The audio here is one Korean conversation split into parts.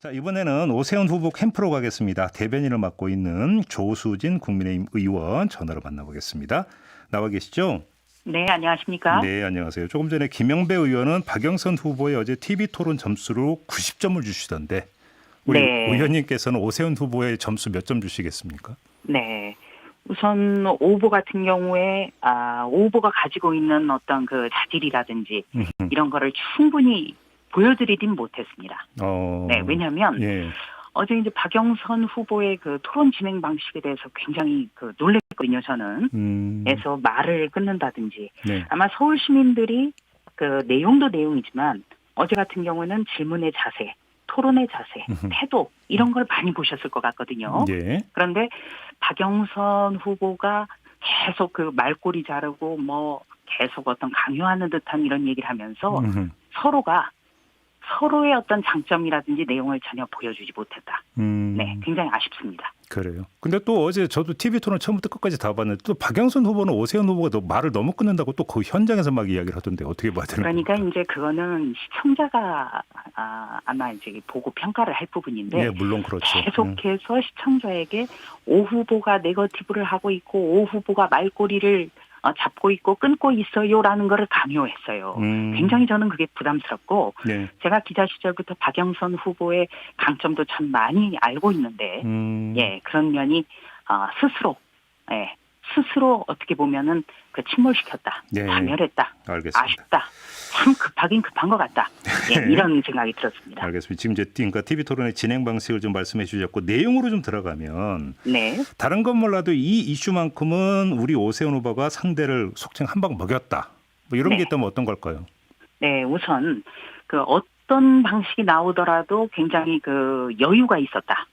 자, 이번에는 오세훈 후보 캠프로 가겠습니다. 대변인을 맡고 있는 조수진 국민의힘 의원 전화로 만나보겠습니다. 나와 계시죠? 네, 안녕하십니까? 네, 안녕하세요. 조금 전에 김영배 의원은 박영선 후보의 어제 TV토론 점수로 90점을 주시던데 우리 네. 의원님께서는 오세훈 후보의 점수 몇 점 주시겠습니까? 네. 우선 오후보 같은 경우에 오후보가 가지고 있는 어떤 그 자질이라든지 이런 거를 충분히 보여드리진 못했습니다. 네, 왜냐하면 예. 어제 이제 박영선 후보의 그 토론 진행 방식에 대해서 굉장히 놀랬거든요, 저는. 그래서 말을 끊는다든지. 네. 아마 서울 시민들이 그 내용도 내용이지만 어제 같은 경우는 질문의 자세, 토론의 자세, 태도 이런 걸 많이 보셨을 것 같거든요. 예. 그런데 박영선 후보가 계속 그 말꼬리 자르고 뭐 계속 어떤 강요하는 듯한 이런 얘기를 하면서 서로의 어떤 장점이라든지 내용을 전혀 보여주지 못했다. 네, 굉장히 아쉽습니다. 그래요. 근데 또 어제 저도 TV 토론 처음부터 끝까지 다 봤는데 또 박영선 후보는 오세훈 후보가 말을 너무 끊는다고 또 그 현장에서 막 이야기를 하던데 어떻게 봐야 되는 그러니까 겁니까? 이제 그거는 시청자가 아마 이제 보고 평가를 할 부분인데 예, 물론 그렇죠. 계속해서 시청자에게 오 후보가 네거티브를 하고 있고 오 후보가 말꼬리를 잡고 있고 끊고 있어요라는 거를 강요했어요. 굉장히 저는 그게 부담스럽고 네. 제가 기자 시절부터 박영선 후보의 강점도 참 많이 알고 있는데 예, 그런 면이 스스로 어떻게 보면은 그 침몰시켰다, 네. 자멸했다, 알겠습니다. 아쉽다, 참 급하긴 급한 것 같다. 예, 이런 생각이 들었습니다. 알겠습니다. 지금 이제 그러니까 TV 토론의 진행 방식을 좀 말씀해 주셨고 내용으로 좀 들어가면 네, 다른 건 몰라도 이 이슈만큼은 우리 오세훈 후보가 상대를 속칭 한 방 먹였다. 뭐 이런 게 네. 있다면 어떤 걸까요? 네, 우선 그 어떤 방식이 나오더라도 굉장히 그 여유가 있었다.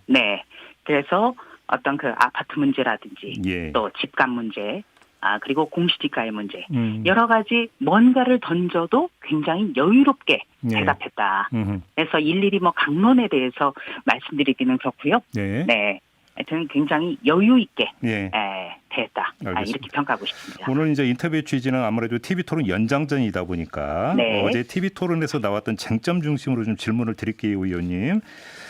네, 그래서 어떤 그 아파트 문제라든지 예. 또 집값 문제, 그리고 공시지가의 문제 여러 가지 뭔가를 던져도 굉장히 여유롭게 예. 대답했다. 그래서 일일이 뭐 강론에 대해서 말씀드리기는 그렇고요. 네. 네, 하여튼 굉장히 여유 있게 예. 대했다. 알겠습니다. 이렇게 평가하고 싶습니다. 오늘 이제 인터뷰 취지는 아무래도 TV 토론 연장전이다 보니까 네. 어제 TV 토론에서 나왔던 쟁점 중심으로 좀 질문을 드릴게요, 의원님.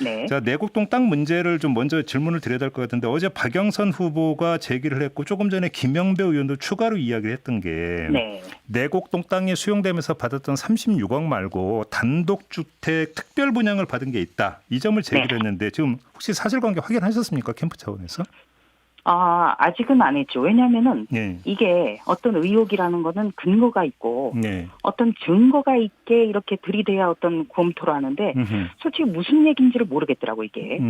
네, 자, 내곡동 땅 문제를 좀 먼저 질문을 드려야 될 것 같은데 어제 박영선 후보가 제기를 했고 조금 전에 김영배 의원도 추가로 이야기를 했던 게 네. 내곡동 땅이 수용되면서 받았던 36억 말고 단독주택 특별 분양을 받은 게 있다. 이 점을 제기를 했는데 지금 혹시 사실관계 확인하셨습니까? 캠프 차원에서? 아직은 안 했죠. 왜냐하면은 네. 이게 어떤 의혹이라는 거는 근거가 있고 네. 어떤 증거가 있게 이렇게 들이대야 어떤 검토를 하는데 솔직히 무슨 얘기인지를 모르겠더라고 이게.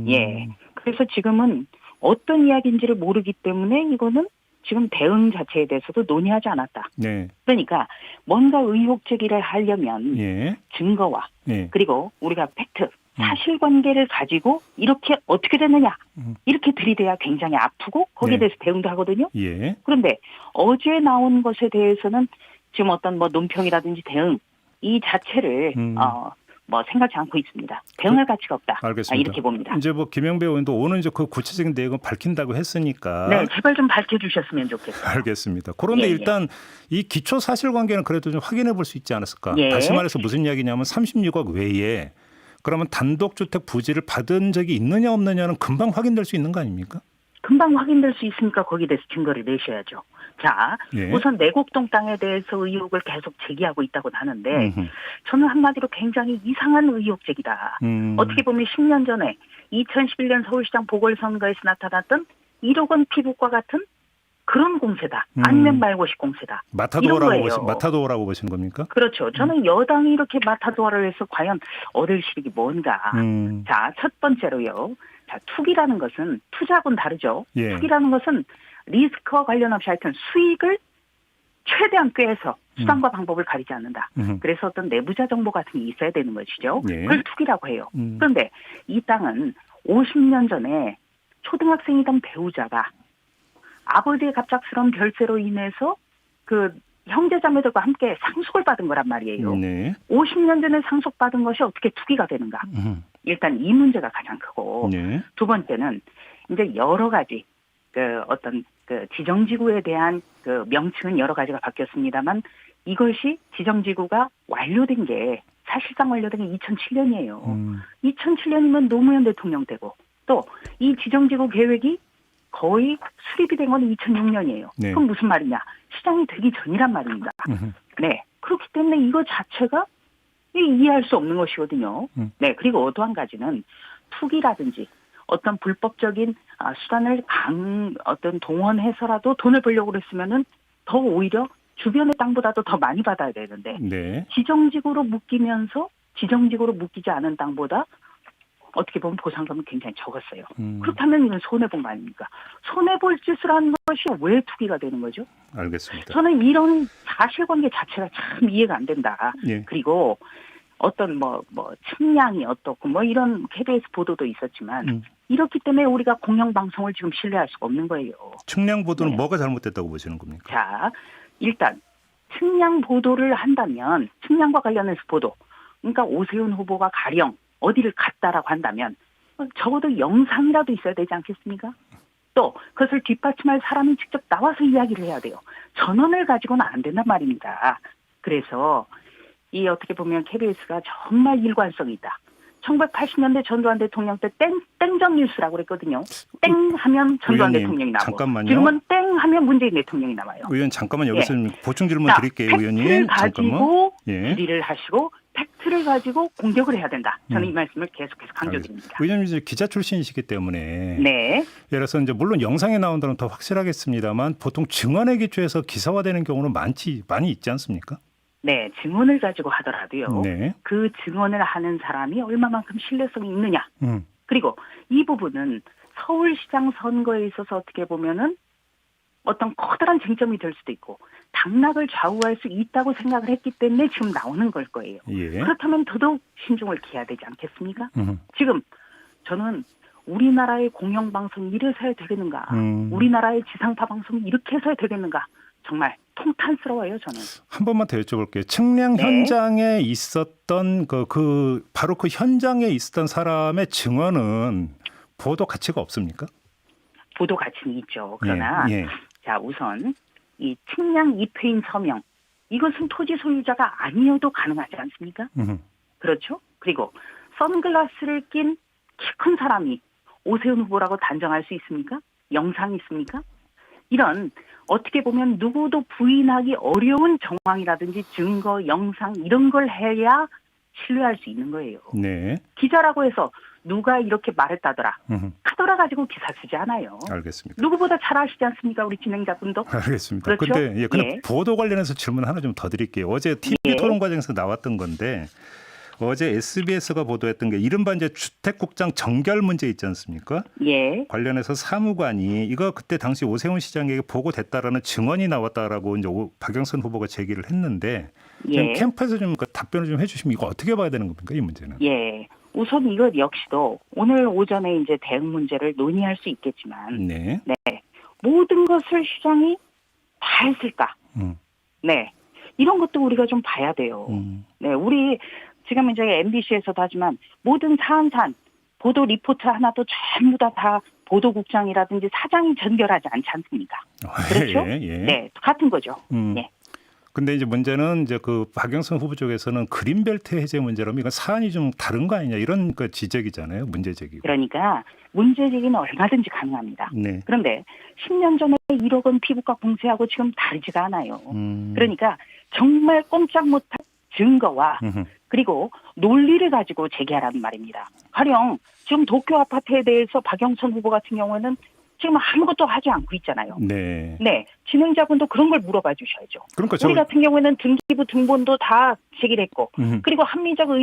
예. 그래서 지금은 어떤 이야기인지를 모르기 때문에 이거는 지금 대응 자체에 대해서도 논의하지 않았다. 네. 그러니까 뭔가 의혹 제기를 하려면 예. 증거와 예. 그리고 우리가 팩트, 사실관계를 가지고 이렇게 어떻게 됐느냐 이렇게 들이대야 굉장히 아프고 거기에 네. 대해서 대응도 하거든요. 예. 그런데 어제 나온 것에 대해서는 지금 어떤 뭐 논평이라든지 대응 이 자체를 뭐 생각지 않고 있습니다. 대응할 가치가 없다. 알겠습니다. 이렇게 봅니다. 이제 뭐 김영배 의원도 오늘 이제 그 구체적인 내용을 밝힌다고 했으니까. 네, 제발 좀 밝혀주셨으면 좋겠어요. 알겠습니다. 그런데 예, 예. 일단 이 기초 사실관계는 그래도 좀 확인해 볼 수 있지 않았을까? 예. 다시 말해서 무슨 이야기냐면 36억 외에 그러면 단독주택 부지를 받은 적이 있느냐 없느냐는 금방 확인될 수 있는 거 아닙니까? 금방 확인될 수 있으니까 거기에 대해서 증거를 내셔야죠. 자, 예. 우선 내곡동 땅에 대해서 의혹을 계속 제기하고 있다고 하는데 저는 한마디로 굉장히 이상한 의혹 제기다. 어떻게 보면 10년 전에 2011년 서울시장 보궐선거에서 나타났던 1억 원 피부과 같은 그런 공세다. 아니면 말고식 공세다. 이런 거예요. 마타도어라고 보시는 겁니까? 그렇죠. 저는 여당이 이렇게 마타도어를 해서 과연 얻을 실익이 뭔가. 자, 첫 번째로요. 자, 투기라는 것은 투자하고는 다르죠. 예. 투기라는 것은 리스크와 관련 없이 하여튼 수익을 최대한 꾀해서 수단과 방법을 가리지 않는다. 그래서 어떤 내부자 정보 같은 게 있어야 되는 것이죠. 예. 그걸 투기라고 해요. 그런데 이 땅은 50년 전에 초등학생이던 배우자가 아버지의 갑작스러운 별세로 인해서 그 형제자매들과 함께 상속을 받은 거란 말이에요. 네. 50년 전에 상속받은 것이 어떻게 투기가 되는가? 일단 이 문제가 가장 크고 네. 두 번째는 이제 여러 가지 그 어떤 그 지정지구에 대한 그 명칭은 여러 가지가 바뀌었습니다만 이것이 지정지구가 완료된 게 사실상 완료된 게 2007년이에요. 2007년이면 노무현 대통령 때고 또 이 지정지구 계획이 거의 수립이 된 건 2006년이에요. 네. 그럼 무슨 말이냐? 시장이 되기 전이란 말입니다. 네. 그렇기 때문에 이거 자체가 이해할 수 없는 것이거든요. 네. 그리고 또 한 가지는 투기라든지 어떤 불법적인 수단을 어떤 동원해서라도 돈을 벌려고 그랬으면은 더 오히려 주변의 땅보다도 더 많이 받아야 되는데 네. 지정지구로 묶이면서 지정지구로 묶이지 않은 땅보다 어떻게 보면 보상금이 굉장히 적었어요. 그렇다면 이건 손해본 거 아닙니까? 손해볼 짓을 한 것이 왜 투기가 되는 거죠? 알겠습니다. 저는 이런 사실관계 자체가 참 이해가 안 된다. 예. 그리고 어떤 측량이 어떻고 이런 KBS 보도도 있었지만 이렇기 때문에 우리가 공영방송을 지금 신뢰할 수가 없는 거예요. 측량 보도는 네. 뭐가 잘못됐다고 보시는 겁니까? 자, 일단 측량 보도를 한다면 측량과 관련해서 보도. 그러니까 오세훈 후보가 가령 어디를 갔다라고 한다면 적어도 영상이라도 있어야 되지 않겠습니까? 또 그것을 뒷받침할 사람이 직접 나와서 이야기를 해야 돼요. 전원을 가지고는 안 된단 말입니다. 그래서 이 어떻게 보면 KBS가 정말 일관성이 있다. 1980년대 전두환 대통령 때 땡전 뉴스라고 그랬거든요. 땡 하면 전두환 의원님, 대통령이 나오고 잠깐만요. 지금은 땡 하면 문재인 대통령이 나와요. 의원 잠깐만 여기서 좀 보충 질문 자, 드릴게요. 팩트를 의원님. 가지고 예. 질의를 하시고 팩트를 가지고 공격을 해야 된다. 저는 이 말씀을 계속해서 강조드립니다. 의원님 이제 기자 출신이시기 때문에 네. 예를 들어서 이제 물론 영상에 나온다는 더 확실하겠습니다만 보통 증언에 기초해서 기사화되는 경우는 많이 있지 않습니까? 네, 증언을 가지고 하더라도요. 네. 그 증언을 하는 사람이 얼마만큼 신뢰성이 있느냐. 그리고 이 부분은 서울시장 선거에 있어서 어떻게 보면은 어떤 커다란 쟁점이 될 수도 있고 당락을 좌우할 수 있다고 생각을 했기 때문에 지금 나오는 걸 거예요. 예. 그렇다면 더더욱 신중을 기해야 되지 않겠습니까? 지금 저는 우리나라의 공영방송이 이래서 해야 되겠는가? 우리나라의 지상파 방송이 이렇게 해서 해야 되겠는가? 정말 통탄스러워요, 저는. 한 번만 더 여쭤볼게요. 측량 네. 현장에 있었던 바로 그 현장에 있었던 사람의 증언은 보도 가치가 없습니까? 보도 가치는 있죠. 그러나 예. 자 우선 이 측량 입회인 서명 이것은 토지 소유자가 아니어도 가능하지 않습니까? 그렇죠? 그리고 선글라스를 낀 키 큰 사람이 오세훈 후보라고 단정할 수 있습니까? 영상이 있습니까? 이런 어떻게 보면 누구도 부인하기 어려운 정황이라든지 증거, 영상 이런 걸 해야 신뢰할 수 있는 거예요. 네. 기자라고 해서 누가 이렇게 말했다더라. 카더라 가지고 기사 쓰지 않아요. 알겠습니다. 누구보다 잘 아시지 않습니까? 우리 진행자분도. 알겠습니다. 그렇죠? 근데 예. 보도 관련해서 질문 하나 좀 더 드릴게요. 어제 TV 예. 토론 과정에서 나왔던 건데 어제 SBS가 보도했던 게 이른바 이제 주택국장 정결 문제 있지 않습니까? 예. 관련해서 사무관이 이거 그때 당시 오세훈 시장에게 보고됐다라는 증언이 나왔다라고 이제 박영선 후보가 제기를 했는데 예. 캠프에서 좀 답변을 좀 해주시면 이거 어떻게 봐야 되는 겁니까 이 문제는? 예. 우선 이것 역시도 오늘 오전에 이제 대응 문제를 논의할 수 있겠지만, 네. 네. 모든 것을 시장이 다 했을까? 네. 이런 것도 우리가 좀 봐야 돼요. 네. 우리 지금 이제 MBC에서도 하지만 모든 사안사안 보도 리포트 하나도 전부 다 보도국장이라든지 사장이 전결하지 않지 않습니까? 그렇죠? 예. 네. 같은 거죠. 네. 근데 이제 문제는 이제 그 박영선 후보 쪽에서는 그린벨트 해제 문제라면 이건 사안이 좀 다른 거 아니냐 이런 그 지적이잖아요. 문제 제기고. 그러니까 문제 제기는 얼마든지 가능합니다. 네. 그런데 10년 전에 1억 원 피부과 공세하고 지금 다르지가 않아요. 그러니까 정말 꼼짝 못할 증거와 그리고 논리를 가지고 제기하라는 말입니다. 가령 지금 도쿄 아파트에 대해서 박영선 후보 같은 경우에는 지금 아무것도 하지 않고 있잖아요. 네. 네, 진행자분도 그런 걸 물어봐 주셔야죠. 그러니까 우리 같은 경우에는 등기부 등본도 다 제기를 했고 그리고 합리적으로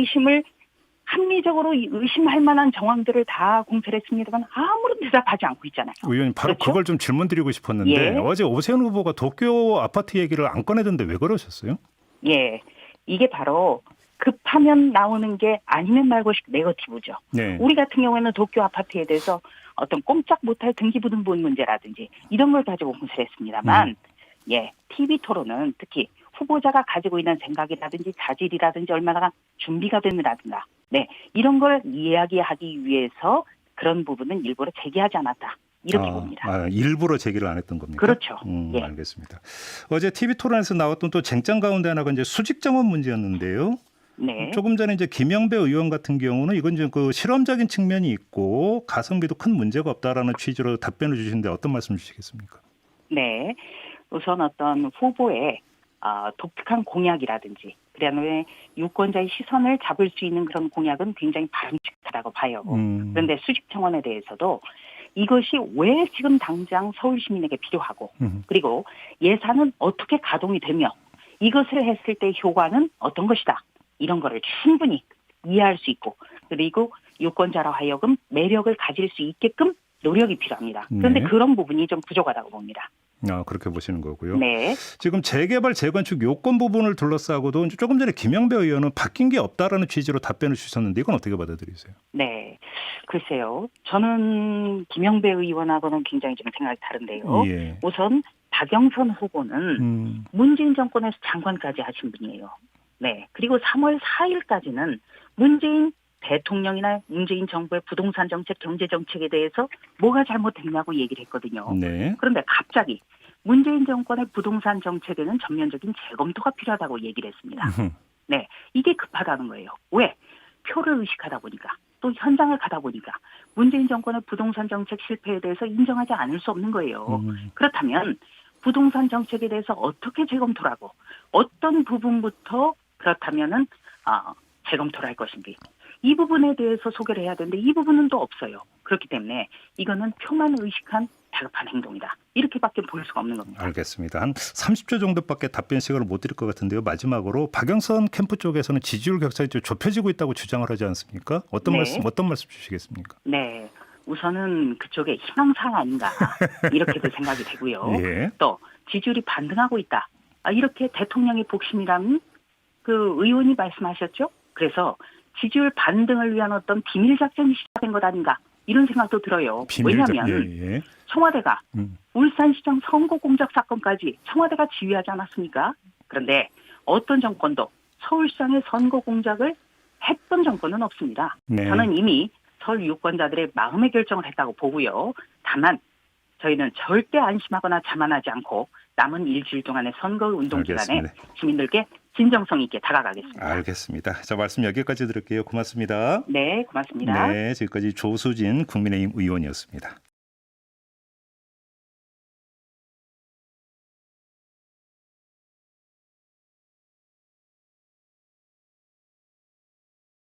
의심할 만한 정황들을 다 공표를 했습니다만 아무런 대답하지 않고 있잖아요. 의원님 바로 그렇죠? 그걸 좀 질문 드리고 싶었는데 예. 어제 오세훈 후보가 도쿄 아파트 얘기를 안 꺼내던데 왜 그러셨어요? 예, 이게 바로 급하면 나오는 게 아니면 말고 네거티브죠. 네. 우리 같은 경우에는 도쿄 아파트에 대해서 어떤 꼼짝 못할 등기부 등본 문제라든지 이런 걸 가지고 공세를 했습니다만 예, TV 토론은 특히 후보자가 가지고 있는 생각이라든지 자질이라든지 얼마나 준비가 됐느라든가 네, 이런 걸 이야기하기 위해서 그런 부분은 일부러 제기하지 않았다. 이렇게 봅니다. 일부러 제기를 안 했던 겁니까? 그렇죠. 예. 알겠습니다. 어제 TV 토론에서 나왔던 또 쟁점 가운데 하나가 이제 수직 정원 문제였는데요. 네. 조금 전에 이제 김영배 의원 같은 경우는 이건 이제 그 실험적인 측면이 있고 가성비도 큰 문제가 없다라는 취지로 답변을 주시는데 어떤 말씀 주시겠습니까? 네. 우선 어떤 후보의 독특한 공약이라든지 그다음에 유권자의 시선을 잡을 수 있는 그런 공약은 굉장히 바람직하다고 봐요. 그런데 수직 청원에 대해서도 이것이 왜 지금 당장 서울 시민에게 필요하고 그리고 예산은 어떻게 가동이 되며 이것을 했을 때 효과는 어떤 것이다. 이런 거를 충분히 이해할 수 있고 그리고 유권자로 하여금 매력을 가질 수 있게끔 노력이 필요합니다. 그런데 네. 그런 부분이 좀 부족하다고 봅니다. 그렇게 보시는 거고요. 네. 지금 재개발, 재건축 요건 부분을 둘러싸고도 조금 전에 김영배 의원은 바뀐 게 없다라는 취지로 답변을 주셨는데 이건 어떻게 받아들이세요? 네. 글쎄요. 저는 김영배 의원하고는 굉장히 좀 생각이 다른데요. 예. 우선 박영선 후보는 문재인 정권에서 장관까지 하신 분이에요. 네. 그리고 3월 4일까지는 문재인 대통령이나 문재인 정부의 부동산 정책, 경제 정책에 대해서 뭐가 잘못됐냐고 얘기를 했거든요. 네. 그런데 갑자기 문재인 정권의 부동산 정책에는 전면적인 재검토가 필요하다고 얘기를 했습니다. 네, 이게 급하다는 거예요. 왜? 표를 의식하다 보니까 또 현장을 가다 보니까 문재인 정권의 부동산 정책 실패에 대해서 인정하지 않을 수 없는 거예요. 그렇다면 부동산 정책에 대해서 어떻게 재검토를 하고 어떤 부분부터 그렇다면은 재검토를 할 것인지 이 부분에 대해서 소개를 해야 되는데 이 부분은 또 없어요. 그렇기 때문에 이거는 표만 의식한 다급한 행동이다. 이렇게밖에 볼 수가 없는 겁니다. 알겠습니다. 한 30초 정도밖에 답변 시간을 못 드릴 것 같은데요. 마지막으로 박영선 캠프 쪽에서는 지지율 격차가 좀 좁혀지고 있다고 주장을 하지 않습니까? 어떤 네. 말씀 주시겠습니까? 네. 우선은 그쪽에 희망사항 아닌가 이렇게도 생각이 되고요. 예. 또 지지율이 반등하고 있다. 이렇게 대통령의 복심이라는 그 의원이 말씀하셨죠. 그래서 지지율 반등을 위한 어떤 비밀 작전이 시작된 것 아닌가 이런 생각도 들어요. 왜냐하면 청와대가 울산시장 선거 공작 사건까지 청와대가 지휘하지 않았습니까? 그런데 어떤 정권도 서울시장의 선거 공작을 했던 정권은 없습니다. 네. 저는 이미 서울 유권자들의 마음의 결정을 했다고 보고요. 다만 저희는 절대 안심하거나 자만하지 않고 남은 일주일 동안의 선거 운동 기간에 시민들께 진정성 있게 다가가겠습니다. 알겠습니다. 자, 말씀 여기까지 드릴게요. 고맙습니다. 네, 고맙습니다. 네, 지금까지 조수진 국민의힘 의원이었습니다.